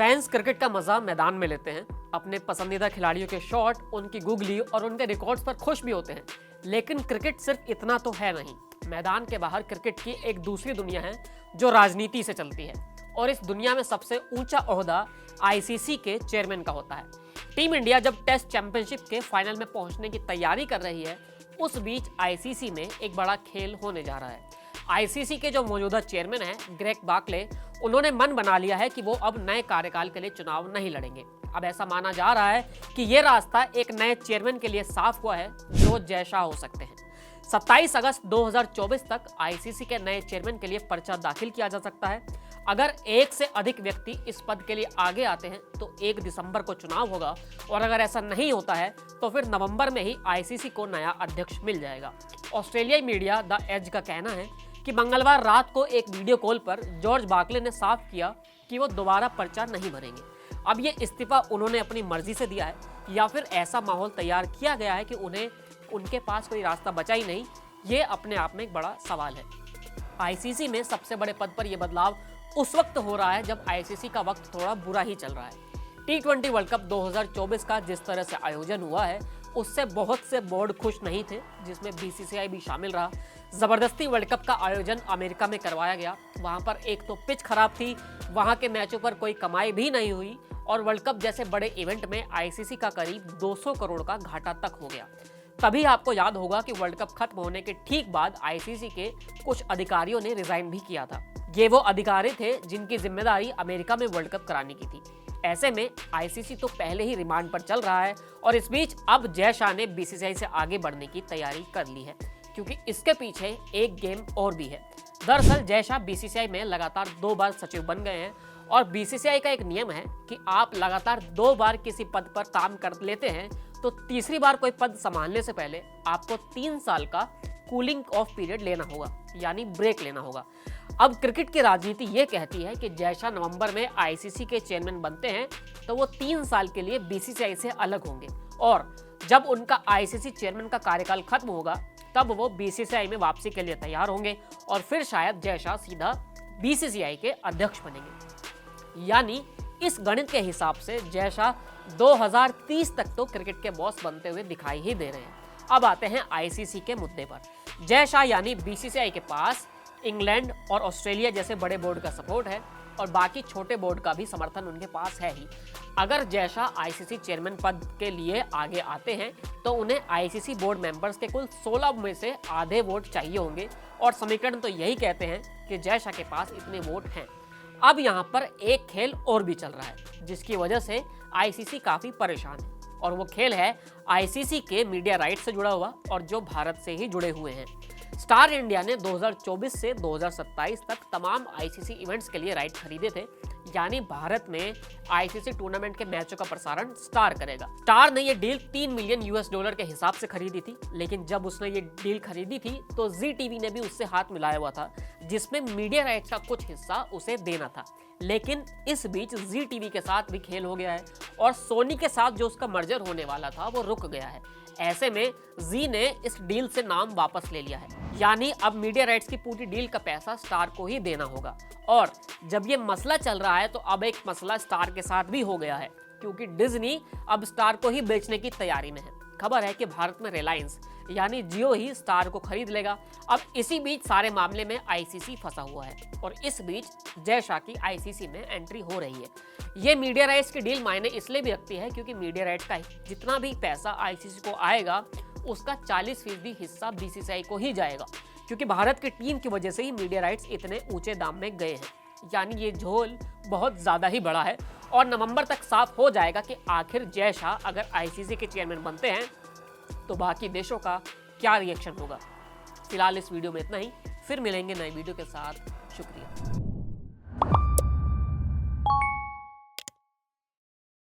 Fans cricket का मजा मैदान में लेते हैं, अपने पसंदीदा खिलाड़ियों के शॉट, उनकी गुगली और उनके रिकॉर्ड्स पर खुश भी होते हैं। लेकिन क्रिकेट सिर्फ इतना तो है नहीं। मैदान के बाहर क्रिकेट की एक दूसरी दुनिया है जो राजनीति से चलती है, और इस दुनिया में सबसे ऊंचा ओहदा आईसीसी के चेयरमैन का होता है। टीम इंडिया जब टेस्ट चैंपियनशिप के फाइनल में पहुंचने की तैयारी कर रही है, उस बीच आईसीसी में एक बड़ा खेल होने जा रहा है। आईसीसी के जो मौजूदा चेयरमैन हैं ग्रेग बार्कले, उन्होंने मन बना लिया है कि वो अब नए कार्यकाल के लिए चुनाव नहीं लड़ेंगे। अब ऐसा माना जा रहा है कि ये रास्ता एक नए चेयरमैन के लिए साफ हुआ है जो जय शाह हो सकते हैं। 27 अगस्त 2024 तक आईसीसी के नए चेयरमैन के लिए पर्चा दाखिल किया जा सकता है। अगर एक से अधिक व्यक्ति इस पद के लिए आगे आते हैं तो 1 दिसंबर को चुनाव होगा, और अगर ऐसा नहीं होता है तो फिर नवंबर में ही आईसीसी को नया अध्यक्ष मिल जाएगा। ऑस्ट्रेलियाई मीडिया द एज का कहना है कि मंगलवार रात को एक वीडियो कॉल पर जॉर्ज बार्कले ने साफ किया कि वो दोबारा पर्चा नहीं भरेंगे। अब ये इस्तीफा उन्होंने अपनी मर्जी से दिया है या फिर ऐसा माहौल तैयार किया गया है कि उन्हें उनके पास कोई रास्ता बचा ही नहीं, ये अपने आप में एक बड़ा सवाल है। आईसीसी में सबसे बड़े पद पर यह बदलाव उस वक्त हो रहा है जब आईसीसी का वक्त थोड़ा बुरा ही चल रहा है। T20 वर्ल्ड कप 2024 का जिस तरह से आयोजन हुआ है उससे बहुत से बोर्ड खुश नहीं थे, जिसमें बीसीसीआई भी शामिल रहा। जबरदस्ती वर्ल्ड कप का आयोजन अमेरिका में करवाया गया। वहां पर एक तो पिच खराब थी, वहां के मैचों पर कोई कमाई भी नहीं हुई, और वर्ल्ड कप जैसे बड़े इवेंट में आईसीसी का करीब 200 करोड़ का घाटा तक हो गया। तभी आपको याद होगा कि वर्ल्ड कप खत्म होने के ठीक बाद आईसीसी के कुछ अधिकारियों ने रिजाइन भी किया था। ये वो अधिकारी थे जिनकी जिम्मेदारी अमेरिका में वर्ल्ड कप कराने की थी। ऐसे में आईसीसी तो पहले ही रिमांड पर चल रहा है, और इस बीच अब जय शाह ने बीसीसीआई से आगे बढ़ने की तैयारी कर ली है, क्योंकि इसके पीछे एक गेम और भी है। दरअसल जय शाह बीसीसीआई में लगातार 2 बार सचिव बन गए हैं, और बीसीसीआई का एक नियम है कि आप लगातार 2 बार किसी पद पर काम कर लेते हैं तो तीसरी बार कोई पद संभालने से पहले आपको 3 साल का कूलिंग ऑफ पीरियड लेना होगा, यानी ब्रेक लेना होगा। अब क्रिकेट की राजनीति ये कहती है कि जय शाह नवंबर में आईसीसी के चेयरमैन बनते हैं तो वो 3 साल के लिए बीसीसीआई से अलग होंगे, और जब उनका आईसीसी चेयरमैन का कार्यकाल खत्म होगा तब वो बीसीसीआई में वापसी के लिए तैयार होंगे, और फिर शायद जय शाह सीधा बीसीसीआई के अध्यक्ष बनेंगे। यानी इस गणित के हिसाब से जय शाह 2030 तक तो क्रिकेट के बॉस बनते हुए दिखाई ही दे रहे हैं। अब आते हैं आईसीसी के मुद्दे पर। जय शाह यानी बीसीसीआई के पास इंग्लैंड और ऑस्ट्रेलिया जैसे बड़े बोर्ड का सपोर्ट है, और बाकी छोटे बोर्ड का भी समर्थन उनके पास है ही। अगर जय शाह आईसीसी चेयरमैन पद के लिए आगे आते हैं तो उन्हें आईसीसी बोर्ड मेंबर्स के कुल 16 में से आधे वोट चाहिए होंगे, और समीकरण तो यही कहते हैं कि जय शाह के पास इतने वोट हैं। अब यहाँ पर एक खेल और भी चल रहा है जिसकी वजह से आईसीसी काफी परेशान है, और वो खेल है आईसीसी के मीडिया राइट्स से जुड़ा हुआ, और जो भारत से ही जुड़े हुए हैं। स्टार इंडिया ने 2024 से 2027 तक तमाम आईसीसी इवेंट्स के लिए राइट खरीदे थे, यानी भारत में आईसीसी टूर्नामेंट के मैचों का प्रसारण स्टार करेगा। स्टार ने ये डील $3 मिलियन के हिसाब से खरीदी थी, लेकिन जब उसने ये डील खरीदी थी तो जी टीवी ने भी उससे हाथ मिलाया हुआ था, जिसमें मीडिया राइट्स का कुछ हिस्सा उसे देना था। लेकिन इस बीच जी टीवी के साथ भी खेल हो गया है, और सोनी के साथ जो उसका मर्जर होने वाला था वो रुक गया है। ऐसे में जी ने इस डील से नाम वापस ले लिया है, यानी अब मीडिया राइट्स की पूरी डील का पैसा स्टार को ही देना होगा। और जब ये मसला चल रहा है तो अब एक मसला स्टार के साथ भी हो गया है, क्योंकि डिज्नी अब स्टार को ही बेचने की तैयारी में है। खबर है कि भारत में रिलायंस यानी जियो ही स्टार को खरीद लेगा। अब इसी बीच सारे मामले में आईसीसी फंसा हुआ है, और इस बीच जय शाह की आईसीसी में एंट्री हो रही है। ये मीडिया राइट्स की डील मायने इसलिए भी रखती है क्योंकि मीडिया राइट्स का जितना भी पैसा आईसीसी को आएगा उसका 40% हिस्सा बीसीसीआई को ही जाएगा, क्योंकि भारत की टीम की वजह से ही मीडिया राइट्स इतने ऊंचे दाम में गए हैं। यानी ये झोल बहुत ज्यादा ही बड़ा है, और नवंबर तक साफ हो जाएगा कि आखिर जय शाह अगर आईसीसी के चेयरमैन बनते हैं तो बाकी देशों का क्या रिएक्शन होगा। फिलहाल इस वीडियो में इतना ही, फिर मिलेंगे नए वीडियो के साथ। शुक्रिया।